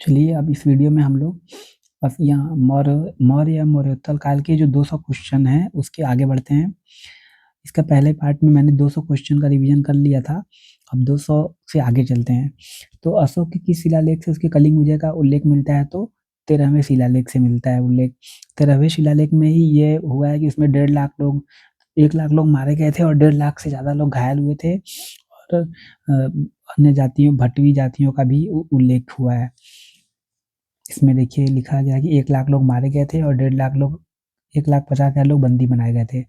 चलिए अब इस वीडियो में हम लोग बस यहाँ मौर्य या मौर्योत्तर काल के जो 200 क्वेश्चन हैं उसके आगे बढ़ते हैं। इसका पहले पार्ट में मैंने 200 क्वेश्चन का रिवीजन कर लिया था। अब 200 से आगे चलते हैं। तो अशोक के किस शिलालेख से उसके कलिंग विजय का उल्लेख मिलता है? तो 13वें शिलालेख से मिलता है उल्लेख। 13वें शिलालेख में ही ये हुआ है कि उसमें 1.5 लाख लोग 1 लाख लोग मारे गए थे और 1.5 लाख से ज़्यादा लोग घायल हुए थे। और अन्य जातियों भटवी जातियों का भी उल्लेख हुआ है। इसमें देखिए लिखा गया कि 1 लाख लोग मारे गए थे और 1.5 लाख लोग 1,50,000 लोग बंदी बनाए गए थे।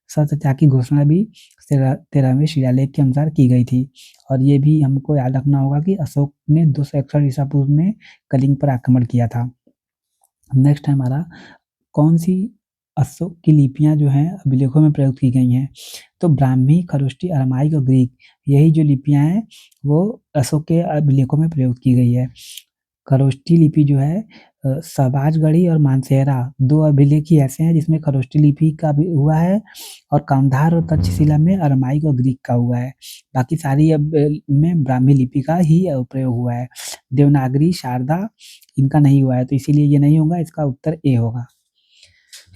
सत्यत्याग की घोषणा भी 13वें शिलालेख के अनुसार की गई थी। और ये भी हमको याद रखना होगा कि अशोक ने 261 ईसा पूर्व में कलिंग पर आक्रमण किया था। नेक्स्ट है हमारा कौन सी अशोक की लिपियां जो हैं अभिलेखों में प्रयुक्त की गई हैं? तो ब्राह्मी, खरोष्टी, अरामाइक और ग्रीक, यही जो लिपियां हैं वो अशोक के अभिलेखों में प्रयुक्त की गई है। खरोष्टी लिपि जो है सबाजगढ़ी और मानसेरा 2 अभिलेख ही ऐसे हैं जिसमें खरोष्टी लिपि का भी हुआ है और कांधार और तक्षशिला में अरामाइक और ग्रीक का हुआ है। बाकी सारी में ब्राह्मी लिपि का ही प्रयोग हुआ है। देवनागरी, शारदा इनका नहीं हुआ है, तो इसीलिए ये नहीं होगा, इसका उत्तर ए होगा।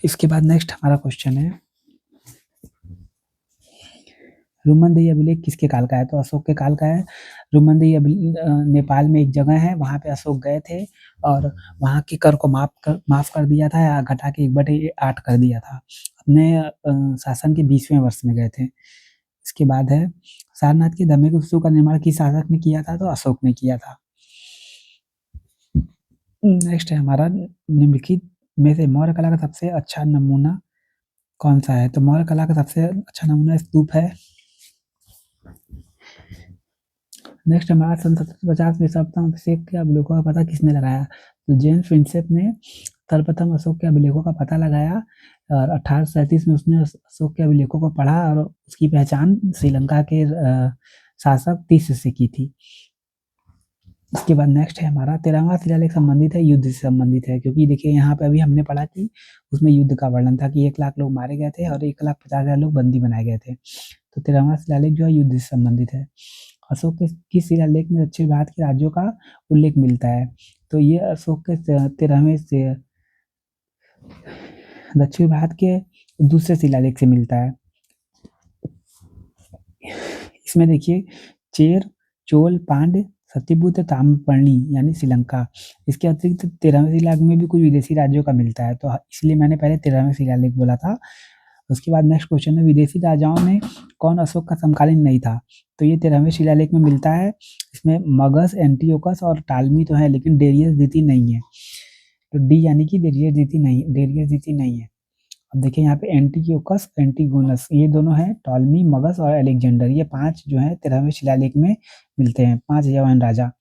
इसके बाद नेक्स्ट हमारा क्वेश्चन है रुमनदेही अभिलेख किसके काल का है? तो अशोक के काल का है। रुमनदेही नेपाल में एक जगह है, वहाँ पे अशोक गए थे और वहाँ के कर को माफ कर दिया था या घटा के 1/8 कर दिया था। अपने शासन के 20वें वर्ष में गए थे। इसके बाद है सारनाथ की धार्मिक स्तूप का निर्माण किस शासक ने किया था? तो अशोक ने किया था। नेक्स्ट है हमारा निम्नलिखित में से मौर्य कला का सबसे अच्छा नमूना कौन सा है? तो मौर्य कला का सबसे अच्छा नमूना स्तूप है। नेक्स्ट हमारा सन 1750 में सर्वप्रथम अभिषेक के अभिलेखों का पता किसने लगाया? तो जेम्स प्रिंसेप ने सर्वप्रथम अशोक के अभिलेखों का पता लगाया और 1837 में उसने अशोक के अभिलेखों को पढ़ा और उसकी पहचान श्रीलंका के शासक तीस से की थी। इसके बाद नेक्स्ट है हमारा 13वां शिलालेख संबंधित है युद्ध से संबंधित है, क्योंकि देखिए यहाँ पे अभी हमने पढ़ा कि उसमें युद्ध का वर्णन था कि 1 लाख लोग मारे गए थे और 1,50,000 लोग बंदी बनाए गए थे। तो 13वां शिलालेख जो है युद्ध से संबंधित है। अशोक के किस शिलालेख में दक्षिण भारत के राज्यों का उल्लेख मिलता है? तो ये अशोक के 13वें से दक्षिण भारत के दूसरे शिलालेख से मिलता है। इसमें देखिए चेर, चोल, पांड्य, सत्यबुद्ध, ताम्रपर्णी यानी श्रीलंका। इसके अतिरिक्त 13वें शिलालेख में भी कुछ विदेशी राज्यों का मिलता है, तो इसलिए मैंने पहले 13वें शिलालेख बोला था। उसके बाद नेक्स्ट क्वेश्चन है विदेशी राजाओं में कौन अशोक का समकालीन नहीं था? तो ये 13वें शिलालेख में मिलता है। इसमें मगध, एंटियोकस और टालमी तो है, लेकिन डेरियस द्वितीय नहीं है। तो डी यानी कि डेरियस द्वितीय नहीं है। अब देखिए यहाँ पे एंटियोकस, एंटीगोनस ये दोनों हैं, टॉलमी, मगध और अलेक्जेंडर, ये 5 जो है 13वें शिलालेख में मिलते हैं, 5 जवान राजा।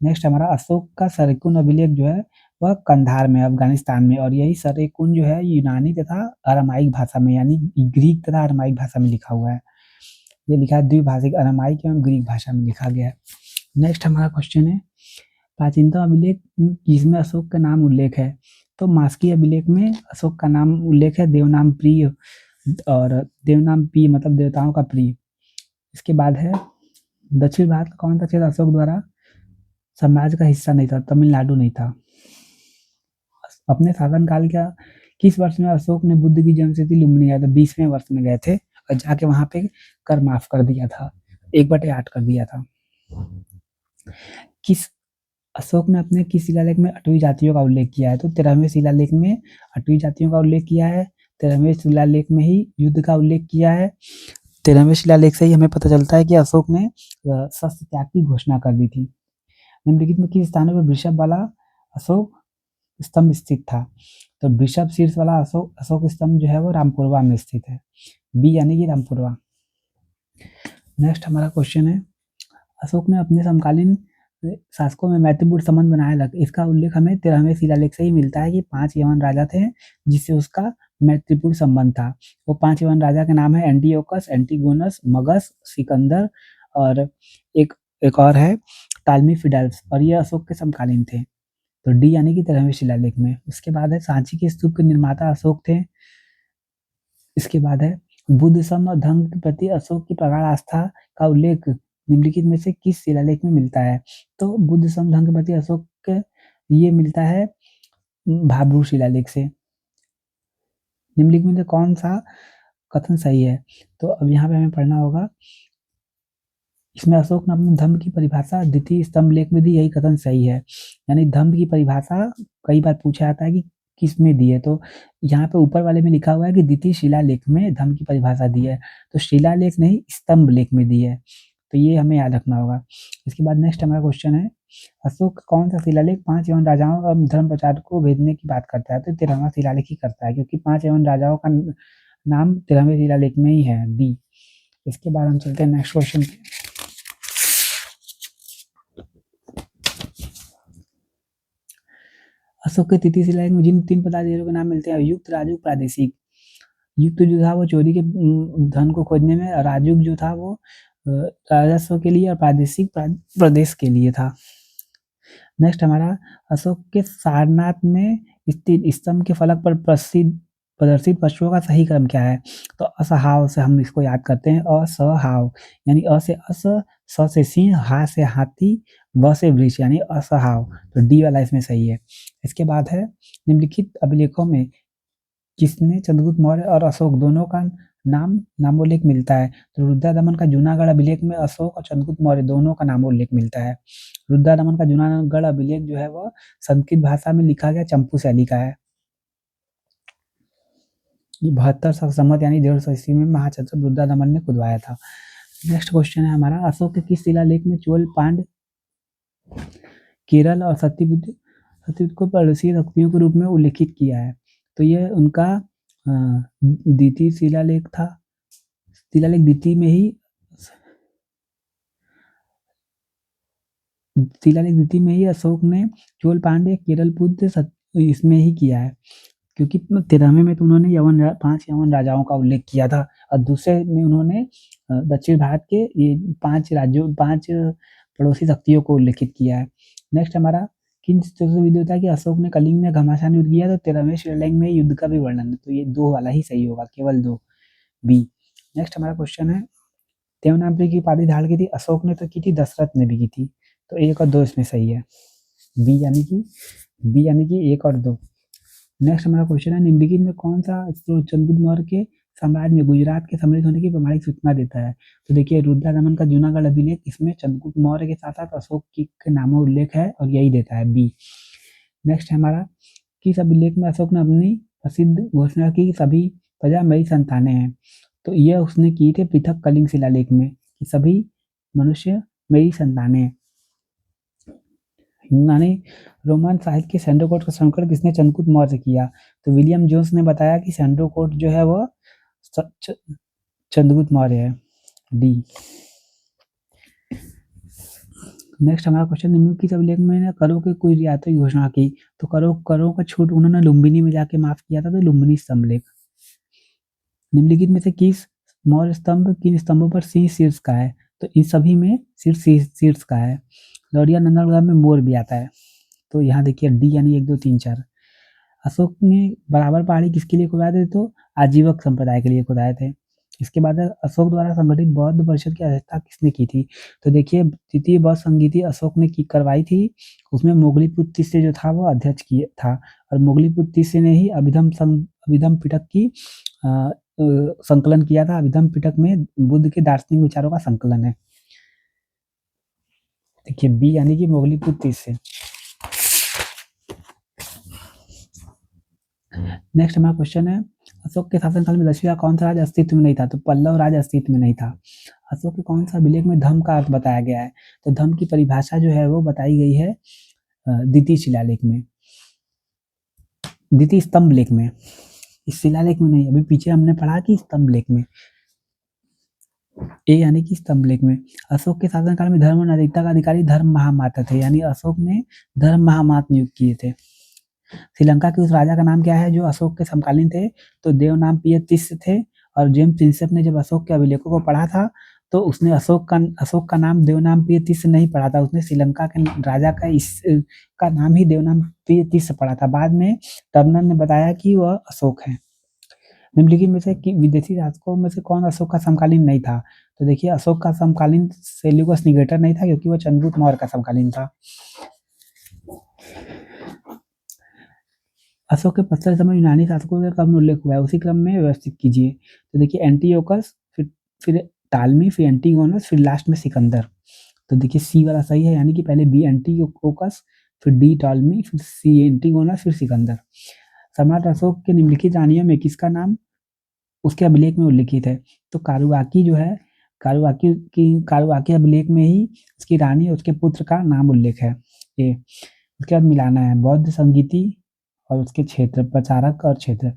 नेक्स्ट हमारा अशोक का सरेकुन अभिलेख जो है वह कंधार में, अफगानिस्तान में, और यही सरेकुन जो है यूनानी तथा अरामाइक भाषा में यानी ग्रीक तथा अरामाइक भाषा में लिखा हुआ है। ये लिखा है द्विभाषिक अरामाइक एवं ग्रीक भाषा में लिखा गया है। नेक्स्ट हमारा क्वेश्चन है प्राचीनतम अभिलेख जिसमें अशोक का नाम उल्लेख है? तो मास्की अभिलेख में अशोक का नाम उल्लेख है, देवनाम प्रिय, और देवनाम पी मतलब देवताओं का प्रिय। इसके बाद है दक्षिण भारत का कौन सा क्षेत्र अशोक द्वारा साम्राज्य का हिस्सा नहीं था? तमिलनाडु नहीं था। अपने शासनकाल का किस वर्ष में अशोक ने बुद्ध की जन्मशती लुम्बिनी गया था? 20वें वर्ष में गए थे और जाके वहां पे कर माफ कर दिया था, 1/8 कर दिया था। किस अशोक ने अपने किस शिलालेख में 8वीं जातियों का उल्लेख किया है? तो 13वें शिलालेख में 8वीं जातियों का उल्लेख किया है। 13वें शिलालेख में ही युद्ध का उल्लेख किया है। 13वें शिलालेख से ही हमें पता चलता है कि अशोक ने शस्त्र त्याग की घोषणा कर दी थी। निम्नलिखित में किस स्थान पर वृषभ वाला अशोक स्तंभ स्थित था? तो वृषभ शीर्ष वाला अशोक स्तंभ जो है वो रामपुरवा में स्थित है, बी यानी कि रामपुरवा। नेक्स्ट हमारा क्वेश्चन है अशोक ने अपने समकालीन शासकों में मैत्रीपूर्ण संबंध बनाए रखे, इसका उल्लेख हमें 13वें शिलालेख से ही मिलता है कि 5 यवन राजा थे जिससे उसका मैत्रीपूर्ण संबंध था। वो 5 यवन राजा के नाम है एंटियोकस, एंटीगोनस, मगध, सिकंदर और एक और है टालमी फिडेल्स, और ये अशोक के समकालीन थे। तो डी यानी कि 13वें शिलालेख में। उसके बाद है सांची के स्तूप के निर्माता अशोक थे। इसके बाद है बुद्ध और धर्म के प्रति अशोक की प्रगाढ़ आस्था का उल्लेख निम्नलिखित में से किस शिलालेख में मिलता है? तो बुद्ध धर्म के प्रति अशोक के ये मिलता है भाब्रू शिलालेख से। निम्नलिखित में से कौन सा कथन सही है? तो अब यहाँ पे हमें पढ़ना होगा, इसमें अशोक ने अपने धम्म की परिभाषा द्वितीय स्तंभ लेख में दी, यही कथन सही है। यानी धम्म की परिभाषा कई बार पूछा जाता है कि किस में दी है, तो यहाँ पे ऊपर वाले में लिखा हुआ है कि द्वितीय शिलालेख में धम्म की परिभाषा दी है, तो शिलालेख नहीं स्तंभ लेख में दी है, तो ये हमें याद रखना होगा। इसके बाद नेक्स्ट हमारा क्वेश्चन है, अशोक कौन सा शिलालेख 5 यवन राजाओं और धर्म प्रचार को भेजने की बात करता है? तो 13वां शिलालेख ही करता है, क्योंकि 5 यवन राजाओं का नाम 13वें शिलालेख में ही है, डी। इसके बाद हम चलते हैं नेक्स्ट क्वेश्चन पे। अशोक के तृतीय शिलालेख में जिन 3 पदाधिकारियों के नाम मिलते हैं, युक्त, राजुक, प्रादेशिक। युक्त जो था वो चोरी के धन को खोजने में, राजुक जो था वो राजस्व के लिए, और प्रादेशिक प्रदेश के लिए था। नेक्स्ट हमारा, अशोक के सारनाथ में स्थित स्तंभ के फलक पर प्रदर्शित पशुओं का सही क्रम क्या है? तो असहाव से हम इसको याद करते हैं, असहाव, यानी अ से अस, स से सिंह, हा से हाथी, व से वृक्ष, यानी असहाव, तो डी वाला इसमें सही है। इसके बाद है, निम्नलिखित अभिलेखों में किसने चंद्रगुप्त मौर्य और अशोक दोनों का नामोल्लेख मिलता है? तो रुद्रदमन का जूनागढ़ अभिलेख में अशोक और चंद्रगुप्त मौर्य दोनों का नामोल्लेख मिलता है। रुद्रदमन का जूनागढ़ अभिलेख जो है वह संस्कृत भाषा में लिखा गया चंपू शैली का है। 72 संवत यानी 150 ईस्वी में महाक्षत्रप रुद्रदमन ने खुदवाया था। नेक्स्ट क्वेश्चन है हमारा, अशोक के किस शिलालेख में चोल पांड्य, केरल और सत्यवुत को पड़ोसी शक्तियों के रूप में उल्लेखित किया है? तो यह उनका द्वितीय शिलालेख था। शिलालेख द्वितीय में ही अशोक ने चोल पांड्य, केरल पुत्र इसमें ही किया है, क्योंकि 13वें में तो उन्होंने 5 यवन राजाओं का उल्लेख किया था, और दूसरे में उन्होंने दक्षिण भारत के ये 5 पड़ोसी शक्तियों को उल्लेखित किया है। नेक्स्ट हमारा, किन सूत्रों से विदित होता है कि अशोक ने कलिंग में घमासान युद्ध किया? तो 13वें शिलालेख में युद्ध का भी वर्णन है, तो ये 2 वाला ही सही होगा, केवल 2, बी। नेक्स्ट हमारा क्वेश्चन है, देवनागरी की उपाधि धारण की थी अशोक ने तो की थी, दशरथ ने भी की थी, तो 1 और 2 इसमें सही है, बी यानी कि 1 और 2। नेक्स्ट हमारा क्वेश्चन है, निम्नलिखित में कौन सा चंद्रगुप्त मौर्य के साम्राज्य में गुजरात के सम्मिलित होने की प्रमाणिक सूचना देता है? तो देखिए, रुद्रदमन का जूनागढ़ अभिलेख, इसमें चंद्रगुप्त मौर्य के साथ साथ अशोक के नामों उल्लेख है, और यही देता है, बी। नेक्स्ट हमारा, किस अभिलेख में अशोक ने अपनी प्रसिद्ध घोषणा की सभी प्रजा मेरी संतानें हैं? तो यह उसने की थी पृथक कलिंग शिलालेख में, कि सभी मनुष्य मेरी संतानें हैं। यूनानी रोमन साहित्य के सैंडो कोड का संकलन किसने चंद्रगुप्त मौर्य से किया? तो विलियम जोन्स ने बताया कि सैंडो कोड जो है वह चंद्रगुप्त मौर्य है, डी। नेक्स्ट हमारा क्वेश्चन, निम्नलिखित अभिलेख में करों के कोई रियायतों की घोषणा की? तो करों का छूट उन्होंने लुम्बिनी में जाके माफ किया था, तो लुम्बिनी स्तंभ लेख। निम्नलिखित में से किस मौर्य स्तंभ किन स्तंभों पर सिंह शीर्ष का है? तो इन सभी में शीर्ष का है। लौरिया नंदनगढ़ में मोर भी आता है, तो यहाँ देखिए डी यानी 1, 2, 3, 4। अशोक ने बराबर पहाड़ी किसके लिए खुदाए थे? तो आजीवक संप्रदाय के लिए खुदाए थे। इसके बाद अशोक द्वारा संगठित बौद्ध परिषद की अध्यक्षता किसने की थी? तो देखिए, द्वितीय बौद्ध संगीति अशोक ने करवाई थी, उसमें मोगलीपुत्र तीसरे जो था वो अध्यक्ष किया था, और मोगलीपुत्र तीसरे ने ही अभिधम पिटक की संकलन किया था। अभिधम पिटक में बुद्ध के दार्शनिक विचारों का संकलन है। देखिए, बी यानी कि मोगलीपुत्र तीसरे। नेक्स्ट हमारा क्वेश्चन है, अशोक के शासनकाल में दक्षिण का कौन सा राज्य अस्तित्व में नहीं था? तो पल्लव राज्य अस्तित्व में नहीं था। अशोक के कौन सा अभिलेख में धम्म का अर्थ बताया गया है? तो धम्म की परिभाषा जो है वो बताई गई है द्वितीय शिलालेख में, द्वितीय स्तंभ लेख में, इस शिलालेख में नहीं। अभी पीछे हमने पढ़ा कि स्तंभ लेख में, ए यानी कि स्तंभ लेख में। अशोक के शासनकाल में धर्म और नैतिकता का अधिकारी धर्म महामाता थे, यानी अशोक ने धर्म महामाता नियुक्त किए थे। श्रीलंका के उस राजा का नाम क्या है जो अशोक के समकालीन थे? तो देवनामप्रिय तिस्य थे, और जेम्स प्रिंसेप ने जब अशोक के अभिलेखों को पढ़ा था तो उसने अशोक का नाम देवनामप्रिय तिस्य नहीं पढ़ा था, उसने श्रीलंका के राजा का नाम ही देवनामप्रिय तिस्य पढ़ा था। बाद में टर्नर ने बताया कि वह अशोक है। निम्नलिखित में से विदेशी शासकों में से कौन अशोक का समकालीन नहीं था? तो देखिए, अशोक का समकालीन सेल्यूकस निकेटर नहीं था, क्योंकि वह चंद्रगुप्त मौर्य का समकालीन था। अशोक के पश्चात समय यूनानी शासकों के क्रम में उल्लेख हुआ है, उसी क्रम में व्यवस्थित कीजिए। तो देखिए एंटीओकस, फिर टालमी, फिर एंटीगोनस, फिर लास्ट में सिकंदर। तो देखिए सी वाला सही है, यानी कि पहले बी एंटीओकस, फिर डी टालमी, फिर सी एंटीगोनस, फिर सिकंदर। सम्राट अशोक के निम्नलिखित रानियों में किसका नाम उसके अभिलेख में उल्लिखित है? तो कारुआकी जो है, कारुआकी अभिलेख में ही उसकी रानी और उसके पुत्र का नाम उल्लेख है। ये उसके बाद मिलाना है बौद्ध संगीति और उसके क्षेत्र, प्रचारक और क्षेत्र।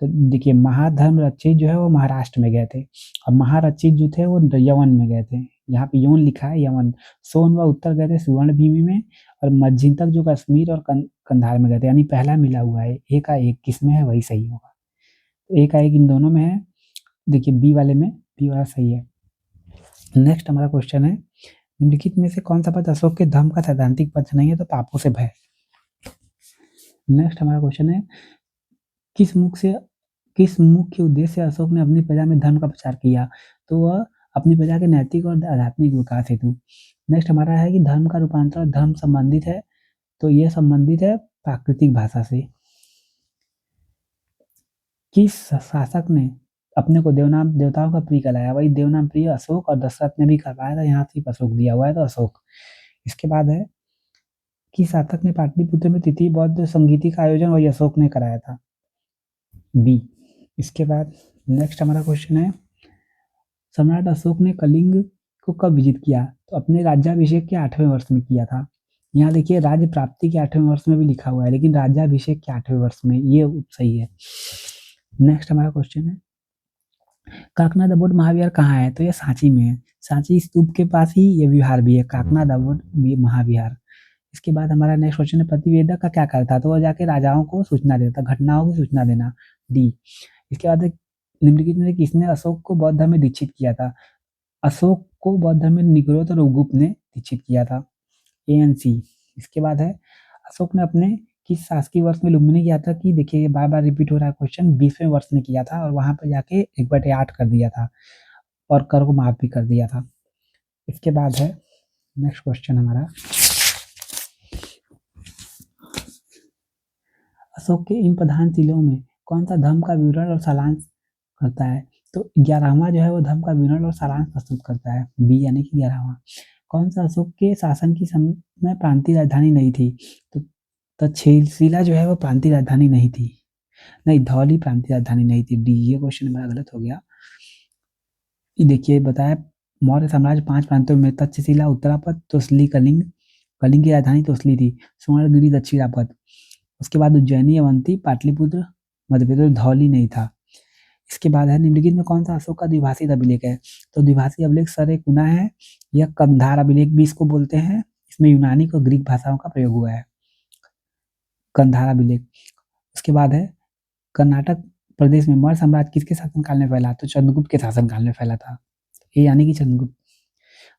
तो देखिए महाधर्म रचित जो है वो महाराष्ट्र में गए थे, और महारचित जो थे वो यवन में गए थे। यहाँ पे यवन लिखा है, यवन। सोन व उत्तर गए थे सुवर्ण भूमि में, और मध्यम तक जो कश्मीर और कंधार में गए थे, यानी पहला मिला हुआ है, एक का एक किसमें है वही सही होगा। तो एक का एक इन दोनों में है, देखिए बी वाले में बी वाला सही है। नेक्स्ट हमारा क्वेश्चन है, निम्नलिखित में से कौन सा पद अशोक के धर्म का सैद्धांतिक पक्ष नहीं है? तो पापों से भय। नेक्स्ट हमारा क्वेश्चन है, किस मुख्य उद्देश्य से अशोक ने अपनी प्रजा में धर्म का प्रचार किया? तो वह अपनी प्रजा के नैतिक और आध्यात्मिक विकास हेतु। नेक्स्ट हमारा है कि धर्म का रूपांतर धर्म संबंधित है, तो यह संबंधित है प्राकृतिक भाषा से। किस शासक ने अपने को देवताओं का प्रिय कहलाया? वही देवनाम प्रिय अशोक, और दशरथ ने भी करवाया था, यहाँ सिर्फ अशोक दिया हुआ है तो अशोक। इसके बाद है, किस शासक ने पाटलिपुत्र में तृतीय बौद्ध संगीति का आयोजन? वही अशोक ने कराया था, बी। इसके बाद नेक्स्ट हमारा क्वेश्चन है, सम्राट अशोक ने कलिंग को कब विजिट किया? तो अपने राज्याभिषेक के 8वें वर्ष में किया था। यहाँ देखिए राज्य प्राप्ति के 8वें वर्ष में भी लिखा हुआ है, लेकिन राज्याभिषेक के 8वें वर्ष में, ये सही है। नेक्स्ट हमारा क्वेश्चन है, काकना दाबोट महाविहार कहाँ है? तो ये सांची में है, सांची स्तूप के पास ही ये विहार भी है, काकना दाबोट महाविहार। इसके बाद हमारा नेक्स्ट क्वेश्चन है, प्रतिवेदक का क्या कार्य था? तो वह जाके राजाओं को सूचना देता, घटनाओं की सूचना देना, डी। इसके बाद निम्नलिखित में किसने अशोक को बौद्ध धर्म में दीक्षित किया था? अशोक को बौद्ध धर्म में निग्रोध और उगुप ने दीक्षित किया था, ANC। इसके बाद है, अशोक ने अपने किस शासकीय वर्ष में लुम्बिनी की यात्रा की? देखिए ये बार बार रिपीट हो रहा है क्वेश्चन, 20वें वर्ष में किया था, और वहां पर जाके 1/8 कर दिया था, और कर को माफ भी कर दिया था। इसके बाद है नेक्स्ट क्वेश्चन हमारा, अशोक के इन प्रधान जिलों में कौन सा धर्म का विवरण और सारांश करता है? तो 11वां जो है वो धर्म का विवरण और सारांश प्रस्तुत करता है, बी यानी कि 11वां। कौन सा अशोक के शासन की समय प्रांतीय राजधानी नहीं थी? तो तक्षशिला जो है वो प्रांतीय राजधानी नहीं थी, नहीं धौली प्रांतीय राजधानी नहीं थी, डी। ये क्वेश्चन मेरा गलत हो गया। ये देखिए बताया, मौर्य साम्राज्य 5 प्रांतों में, तक्षशिला, उत्तरापद, तोसली, कलिंग, कलिंग की राजधानी तोसली थी, सुवर्णगिरी दक्षिणापद। उसके बाद उज्जैनी, अवंती, पाटलिपुत्र, मध्यप्रदेश, धौली नहीं था। इसके बाद है, निम्नलिखित में कौन सा अशोक का द्विभाषी अभिलेख है? तो द्विभाषी अभिलेख सरेकुना है, या कंधार अभिलेख भी इसको बोलते हैं, इसमें यूनानी और ग्रीक भाषाओं का प्रयोग हुआ है, कंधार अभिलेख। उसके बाद है, कर्नाटक प्रदेश में मौर्य साम्राज्य किसके शासनकाल में फैला? तो चंद्रगुप्त के शासनकाल में फैला था, ये यानी कि चंद्रगुप्त।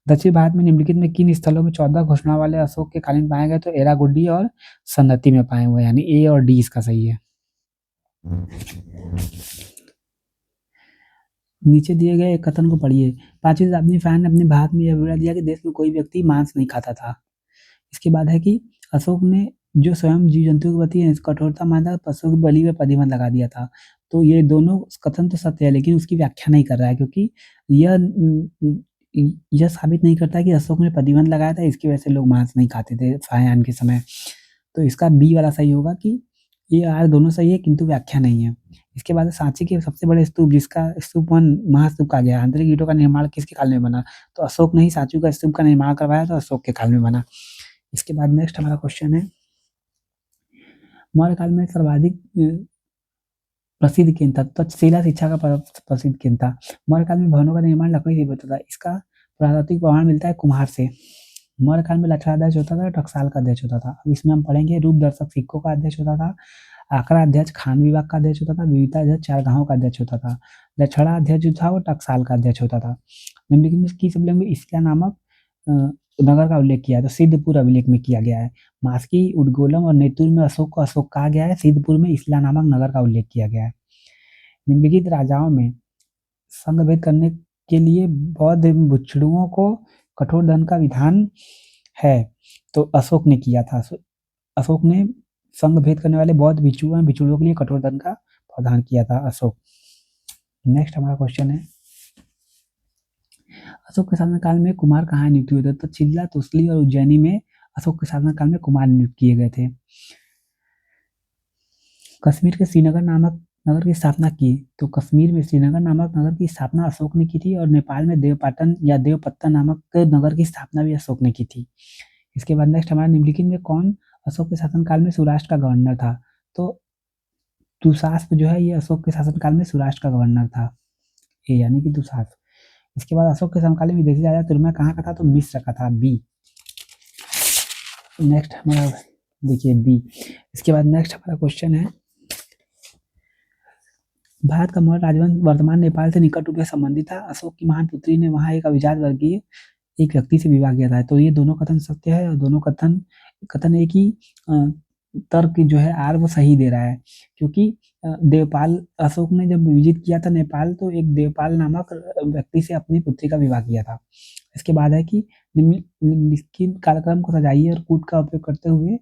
दक्षिण भारत में निम्नलिखित में किन स्थलों में 14 घोषणा वाले अशोक के कालीन पाए गए? तो एरागुड्डी और सन्नति में पाए हुए, यानी ए और डी इसका सही है। नीचे दिए गए एक कथन को पढ़िए, 5वीं शताब्दी में फैन ने अपने भारत में यह विवरण दिया कि देश में कोई व्यक्ति मांस नहीं खाता था। इसके बाद है कि अशोक ने जो स्वयं जीव जंतु के प्रति कठोरता माना, पशु की बलि में प्रतिबंध लगा दिया था। तो ये दोनों कथन तो सत्य है, लेकिन उसकी व्याख्या नहीं कर रहा है, क्योंकि यह साबित नहीं करता कि अशोक ने प्रतिबंध लगाया था, इसकी वजह से लोग मांस नहीं खाते थे फायान के समय। तो इसका बी वाला सही होगा कि ये यार दोनों सही है, किंतु व्याख्या नहीं है। इसके बाद सांची के सबसे बड़े स्तूप, जिसका स्तूप 1 महास्तूप कहा गया, आंतरिक ईंटों का निर्माण किसके काल में बना? तो अशोक ने ही सांची का स्तूप का निर्माण करवाया, तो अशोक के काल में बना। इसके बाद नेक्स्ट हमारा क्वेश्चन है, मौर्य काल में सर्वाधिक प्रसिद्ध केंद्र था, तक्षशिला शिक्षा का प्रसिद्ध केंद्र था। मौर्य काल में भवनों का निर्माण लकड़ी से होता था, इसका पुरातात्विक प्रमाण मिलता है कुम्हार से। मौर्य काल में लक्षाध्यक्ष होता था, टकसाल का अध्यक्ष होता था। अब इसमें हम पढ़ेंगे, रूप दर्शक सिक्कों का अध्यक्ष होता था, आंकड़ा अध्यक्ष खान विभाग का अध्यक्ष होता था, विविधता अध्यक्ष चारगाहों का अध्यक्ष होता था, लक्षणा अध्यक्ष जो था वो टकसाल का अध्यक्ष होता था। निम्नलिखित में किस अभिलेख में इस्ला नामक नगर का उल्लेख किया है? तो सिद्धपुर अभिलेख में किया गया है। मास्की, उडगोलम और नेतुर में अशोक को अशोक कहा गया है, सिद्धपुर में इस्ला नामक नगर का उल्लेख किया गया है। निम्नलिखित राजाओं में संघ करने के लिए बौद्ध भिक्षुओं को कठोर दंड का विधान है, तो अशोक ने किया था। अशोक ने संघ भेद करने वाले बौद्ध भिक्षु हैं, भिक्षुओं के लिए कठोर दंड का प्रावधान किया था अशोक। नेक्स्ट हमारा क्वेश्चन है, अशोक के शासनकाल में कुमार कहाँ नियुक्त हुए थे? तो चिल्ला, तोसली और उज्जैनी में अशोक के शासनकाल में कुमार नियुक्त किए गए थे। कश्मीर के श्रीनगर नामक नगर की स्थापना की, तो कश्मीर में श्रीनगर नामक नगर की स्थापना अशोक ने की थी, और नेपाल में देवपाटन या देवपत्तन नामक नगर की स्थापना भी अशोक ने की थी। इसके बाद नेक्स्ट हमारा, निम्नलिखित में कौन अशोक के शासनकाल में सौराष्ट्र का गवर्नर था? तो दुशास्प जो है ये अशोक के शासनकाल में सौराष्ट्र का गवर्नर था, ए यानी कि दुशास्प। इसके बाद अशोक के समकालीन विदेशी राजा तुर्मा कहाँ का था? तो मिस्र का था, बी। नेक्स्ट हमारा देखिए बी। इसके बाद नेक्स्ट हमारा क्वेश्चन है, भारत का मौर्य राजवंश वर्तमान नेपाल से निकट रूप से संबंधित था। अशोक की महान पुत्री ने वहां एक अभिजात वर्गीय एक व्यक्ति से विवाह किया था। तो ये दोनों कथन सत्य है, और दोनों कथन एक ही तर्क जो है आर वो सही दे रहा है, क्योंकि देवपाल अशोक ने जब विजिट किया था नेपाल, तो एक देवपाल नामक व्यक्ति से अपनी पुत्री का विवाह किया था। इसके बाद है कि निम्नलिखित कार्यक्रम को सजाइए और कूट का उपयोग करते हुए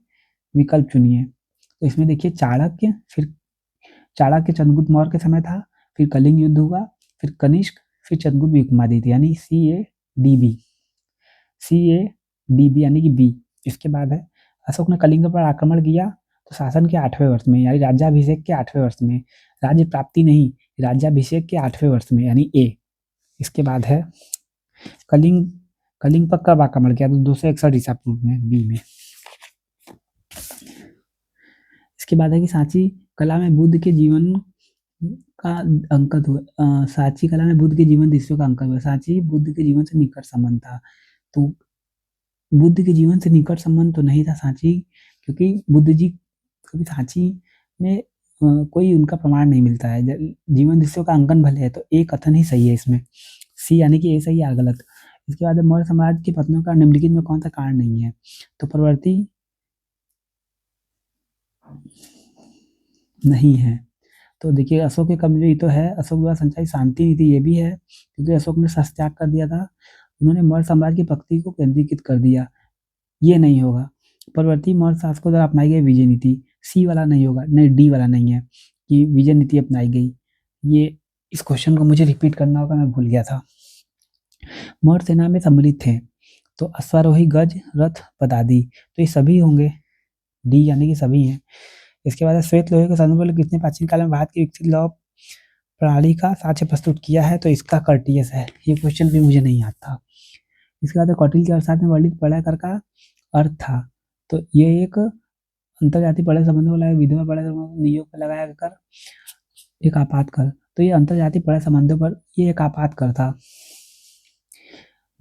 विकल्प चुनिए। तो इसमें देखिए चाणक्य, फिर चाणक्य चंद्रगुप्त मौर्य के समय था, फिर कलिंग युद्ध हुआ, फिर कनिष्क, फिर चंद्रगुप्त विक्रमादित्य, यानी CADB यानी कि बी। इसके बाद है, अशोक ने कलिंग पर आक्रमण किया तो शासन के 8वें वर्ष में, यानी राज्याभिषेक के 8वें वर्ष में, राज्य प्राप्ति नहीं, राज्याभिषेक के 8वें वर्ष में, यानी ए। इसके बाद है, कलिंग पर कब आक्रमण किया? तो 261 ईसा पूर्व में, बी में। इसके बाद है कि सांची कला में बुद्ध के जीवन का अंकित हुआ। सांची कला में बुद्ध के जीवन दृश्यों का अंकन हुआ। सांची बुद्ध के जीवन से निकट संबंध था, तो बुद्ध के जीवन से निकट संबंध तो नहीं था सांची, क्योंकि बुद्ध जी कभी सांची में कोई उनका प्रमाण नहीं मिलता है। जीवन दृश्यों का अंकन भले है, तो ए कथन ही सही है इसमें, सी यानी कि ए सही है, गलत। इसके बाद मौर्य साम्राज्य के पतनों का निम्नलिखित में कौन सा कारण नहीं है? तो प्रवृत्ति नहीं है। तो देखिए अशोक की कमजोरी तो है, अशोक द्वारा संचालित शांति नीति ये भी है, क्योंकि अशोक ने शस्त्रत्याग कर दिया था, उन्होंने मौर्य साम्राज्य की भक्ति को केंद्रीकृत कर दिया, ये नहीं होगा। परवर्ती मौर्य शासकों द्वारा अपनाई गई विजय नीति, सी वाला नहीं होगा, नहीं डी वाला नहीं है कि विजय नीति अपनाई गई। ये इस क्वेश्चन को मुझे रिपीट करना होगा, मैं भूल गया था। मौर्य सेना में सम्मिलित थे, तो अश्वारोही, गज, रथ, पदादी, तो ये सभी होंगे, डी यानी कि सभी हैं। इसके बाद श्वेत लोहे के संदर्भ किसने प्राचीन काल में भारत की विकसित लौह प्रणाली का साक्ष्य प्रस्तुत किया है? तो इसका कर्टियस है, ये क्वेश्चन भी मुझे नहीं आता था। इसके बाद कौटिल्य के अर्थशास्त्र में वर्णित पढ़ा कर का अर्थ था, तो ये एक अंतरजातीय पढ़ाई संबंध वाला विधवा पढ़ाई नियोग पर लगाया कर एक आपात कर, तो ये अंतरजातीय पढ़ाई संबंधों पर ये एक आपात कर था।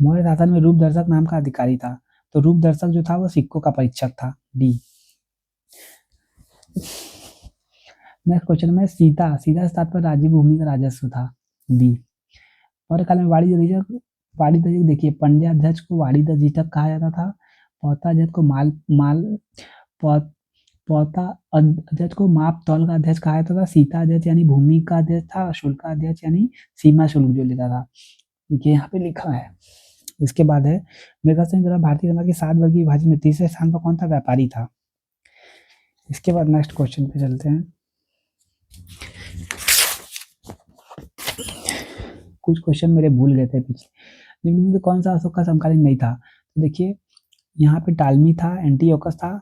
मौर्य शासन में रूप दर्शक नाम का अधिकारी था, तो रूप दर्शक जो था वो सिक्कों का परीक्षक था, डी। नेक्स्ट क्वेश्चन में सीता से तात्पर्य राज्य भूमि का राजस्व था, बी। मौर्य काल में वाणिज्य देखिए, पंड्या अध्यक्ष को वाणिज्य कहा जाता था, पौता अध्यक्ष को माप तौल का अध्यक्ष कहा जाता था, सीता अध्यक्ष यानी भूमि का अध्यक्ष था, शुल्क अध्यक्ष यानी सीमा शुल्क जो लेता था, देखिए यहाँ पे लिखा है। इसके बाद है, मेघा सिंह द्वारा भारतीय समाज के 7 वर्गीय विभाजन में तीसरे स्थान पर कौन सा व्यापारी था? इसके बाद नेक्स्ट क्वेश्चन पे चलते हैं। कुछ क्वेश्चन मेरे भूल गए थे पिछले, निम्न में कौन सा अशोक का समकालीन नहीं था? तो देखिए यहाँ पे टालमी था, एंटीओकस था,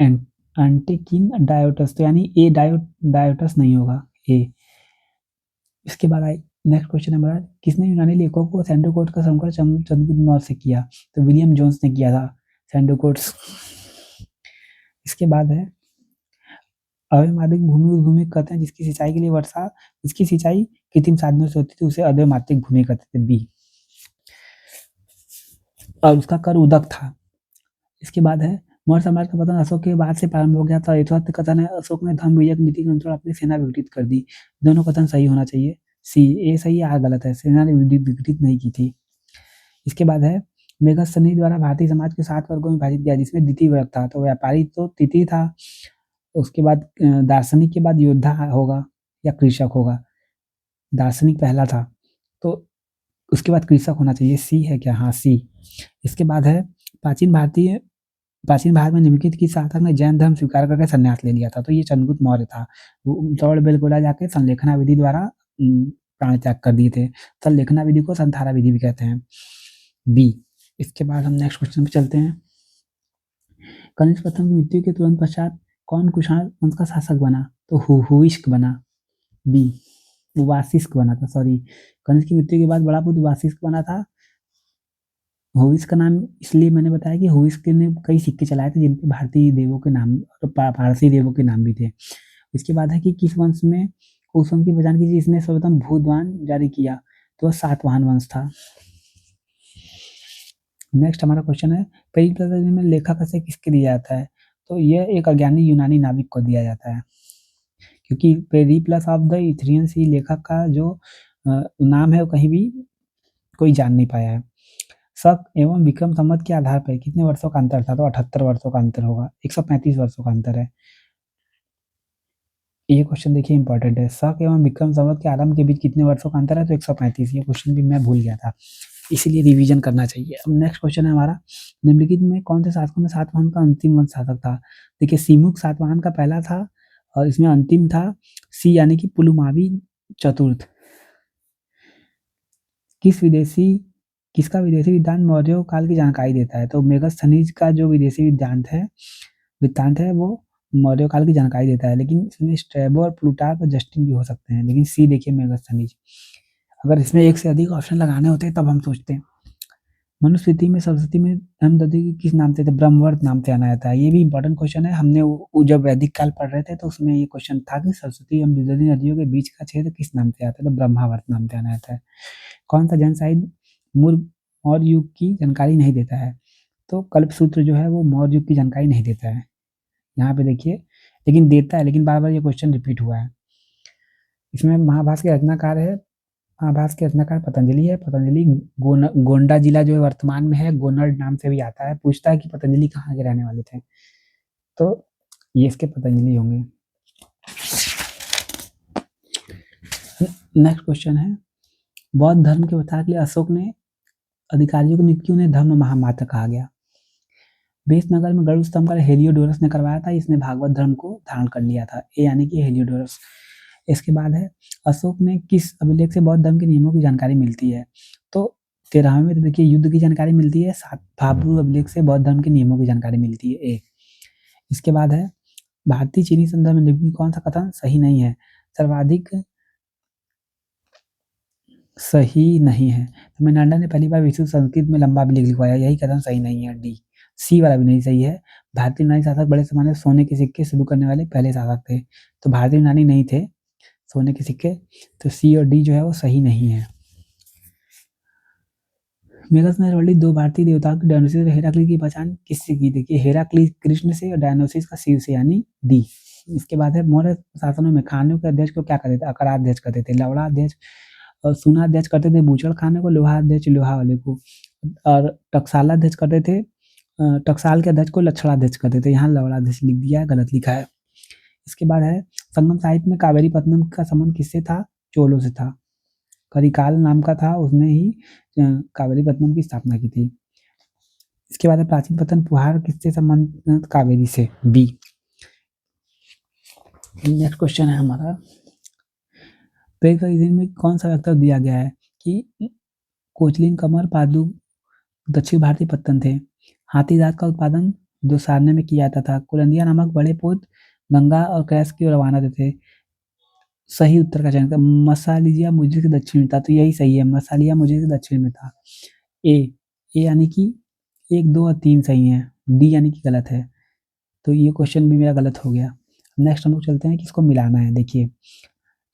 एंटिकिन डायोटस, तो यानी ए डायोटस नहीं होगा, ए। इसके बाद आई नेक्स्ट क्वेश्चन नंबर, किसने यूनानी लेखकों को सैंडोकोट्स का संकलन चंद्रगुप्त मौर्य से किया? तो विलियम जोन्स ने किया था सैंडोकोट्स। इसके बाद है, अवयमात्रिक भूमि उस भूमि कहते हैं जिसकी सिंचाई के लिए जिसकी सिंचाई कृत्रिम साधनों से होती थी, उसे अवयमात्रिक भूमि कहते थे, बी। और उसका कर उदक था। इसके बाद है, मौर्य समाज का पतन अशोक के बाद से प्रारंभ हो गया था, यथार्थ कथन है अशोक ने धर्म विजय नीति के अनुसार अपनी सेना विघटित कर दी, दोनों कथन सही होना चाहिए, सी। ए सही है, आर गलत है, सेना ने विघटित नहीं की थी। इसके बाद है, मेगस्थनी द्वारा भारतीय समाज के 7 वर्गों में विभाजित किया, जिसमें द्वितीय वर्ग था, तो व्यापारी तो तृतीय था, उसके बाद दार्शनिक के बाद योद्धा होगा या कृषक होगा, दार्शनिक पहला था, तो उसके बाद कृषक होना चाहिए, सी है क्या? हाँ सी। इसके बाद है, प्राचीन भारतीय प्राचीन भारत में निम्नलिखित किस शासक ने जैन धर्म स्वीकार करके संन्यास ले लिया था? तो ये चंद्रगुप्त मौर्य था। वो बेलगोला जाके संलेखना विधि द्वारा प्राण त्याग कर दिए थे। संलेखना विधि को संथारा विधि भी कहते हैं। बी। इसके बाद हम नेक्स्ट क्वेश्चन पे चलते हैं। कनिष्क प्रथम की मृत्यु के तुरंत पश्चात कौन कुषाण वंश का शासक बना? तो हुइस्क बना। बी। वासिस्क बना था, सॉरी। कनिष्क की मृत्यु के बाद बड़ा पुत्र वासिस्क बना था। हुइस्क का नाम इसलिए मैंने बताया कि हुइस्क ने कई सिक्के चलाए थे जिन पे भारतीय देवों के नाम और पारसी देवों के नाम भी थे। इसके बाद है कि किस वंश में उस वंश की पहचान की जिसने सर्वप्रथम भूतवान जारी किया? तो सातवाहन वंश था। नेक्स्ट हमारा क्वेश्चन है, पेरिप्लस में लेखक से किसके दिया जाता है? तो यह एक अज्ञानी यूनानी नाविक को दिया जाता है, क्योंकि पेरिप्लस ऑफ द इथेरियन सी लेखक का जो नाम है वो कहीं भी कोई जान नहीं पाया है। शक एवं विक्रम संवत के आधार पर कितने वर्षों का अंतर था? तो 78 वर्षों का अंतर होगा। 135 वर्षों का अंतर है। ये क्वेश्चन देखिए इंपॉर्टेंट है। शक एवं विक्रम संवत के आरंभ के बीच कितने वर्षों का अंतर है? तो 135। ये क्वेश्चन भी मैं भूल गया था, इसीलिए रिवीजन करना चाहिए। अब नेक्स्ट क्वेश्चन है हमारा, निम्नलिखित में कौन से शासकों में सातवाहन का अंतिम वंश शासक था? देखिए, सिमुक सातवाहन का पहला था और इसमें अंतिम था सी यानी कि पुलुमावी चतुर्थ। किसका विदेशी विद्वान मौर्य काल की जानकारी देता है? तो मेगस्थनीज का जो विदेशी वृत्तांत है वो मौर्य काल की जानकारी देता है, लेकिन इसमें स्ट्रैबो और प्लूटार्क और जस्टिन भी हो सकते हैं, लेकिन सी देखिए मेगस्थनीज। अगर इसमें एक से अधिक ऑप्शन लगाने होते तब हम सोचते हैं। मनुस्मृति में सरस्वती में हेमदत्ती किस नाम से थे? ब्रह्मवर्त नाम से आना जाता है। ये भी इंपॉर्टेंट क्वेश्चन है। हमने जब वैदिक काल पढ़ रहे थे तो उसमें ये क्वेश्चन था कि सरस्वती एवं विदर्भी नदियों के बीच का क्षेत्र किस नाम से आता है? तो ब्रह्मावर्त नाम से आना जाता है। कौन सा जैन साहित्य मौर्य युग की जानकारी नहीं देता है? तो कल्पसूत्र जो है वो मौर्य युग की जानकारी नहीं देता है। यहाँ पे देखिए, लेकिन देता है, लेकिन बार बार ये क्वेश्चन रिपीट हुआ है। इसमें महाभारत के रचनाकार है, महाभारत के रचनाकार पतंजलि है। पतंजलि गोंडा जिला जो है वर्तमान में है गोनर्ड नाम से भी आता है। पूछता है कि पतंजलि कहाँ के रहने वाले थे, तो ये इसके पतंजलि होंगे। नेक्स्ट क्वेश्चन है, बौद्ध धर्म के प्रचार के लिए अशोक ने अधिकारियों की नियुक्ति उन्हें धर्म महामात्र कहा गया। बेसनगर में गरुड़ स्तंभ का हेलियोडोरस ने करवाया था। इसने भागवत धर्म को धारण कर लिया था, ए यानी कि हेलियोडोरस। इसके बाद है, अशोक ने किस अभिलेख से बौद्ध धर्म के नियमों की जानकारी मिलती है? तो 13वें में तो देखिए युद्ध की जानकारी मिलती है। भाब्रू अभिलेख से बौद्ध धर्म के नियमों की जानकारी मिलती है, ए। इसके बाद है, भारतीय चीनी संदर्भ में निम्न कौन सा कथन सही नहीं है? सर्वाधिक सही नहीं है। तो मेनांडर ने पहली बार विश्व संस्कृत में लंबा अभिलेख लिखवाया, यही कथन सही नहीं है, डी। सी वाला भी नहीं सही है। भारतीय यूनानी शासक बड़े पैमाने पर सोने के सिक्के शुरू करने वाले पहले शासक थे। तो भारतीय यूनानी नहीं थे सोने के सिक्के, तो सी और डी जो है वो सही नहीं है। मेगस ने वर्णित दो भारतीय देवताओं की डायनोसिस और हेराक्लीस की पहचान किससे की? देखिए, हेराक्लीस कृष्ण से और डायनोसिस का शिव से, यानी डी। इसके बाद है, मौर्य शासनों में खानों के अध्यक्ष को क्या कहते थे? अकराध्यक्ष कहते थे। लवड़ा अध्यक्ष और सूना अध्यक्ष करते थे बूचड़ खाने को, लोहा अध्यक्ष लोहा वाले को, और टकसाला अध्यक्ष करते थे टकसाल के अध्यक्ष को लक्षणाध्यक्ष करते थे। यहाँ लवड़ा अध्यक्ष लिख दिया है, गलत लिखा है। इसके बाद है, संगम साहित्य में कावेरी पत्तनम का संबंध किससे था? चोलों से था। करिकाल नाम का था, उसने ही कावेरी पत्तनम की स्थापना की थी। इसके बाद है, प्राचीन पतन पुहार किससे संबंधित? कावेरी से, बी। नेक्स्ट क्वेश्चन है हमारा, में कौन सा वक्तव्य दिया गया है कि कोचलिन कमर पादु दक्षिण भारतीय पत्तन थे। हाथी दांत का उत्पादन जो सारने में किया जाता था। कुलंदिया नामक बड़े पोत गंगा और कैश की ओर रवाना थे। सही उत्तर का चयन कर। मसालिया मुजरिस के दक्षिण में था, तो यही सही है, मसालिया मुजरिस के दक्षिण में था, ए। यानी कि 1, 2 और 3 सही है, डी यानी कि गलत है। तो ये क्वेश्चन भी मेरा गलत हो गया। नेक्स्ट हम लोग चलते हैं, किसको मिलाना है। देखिए,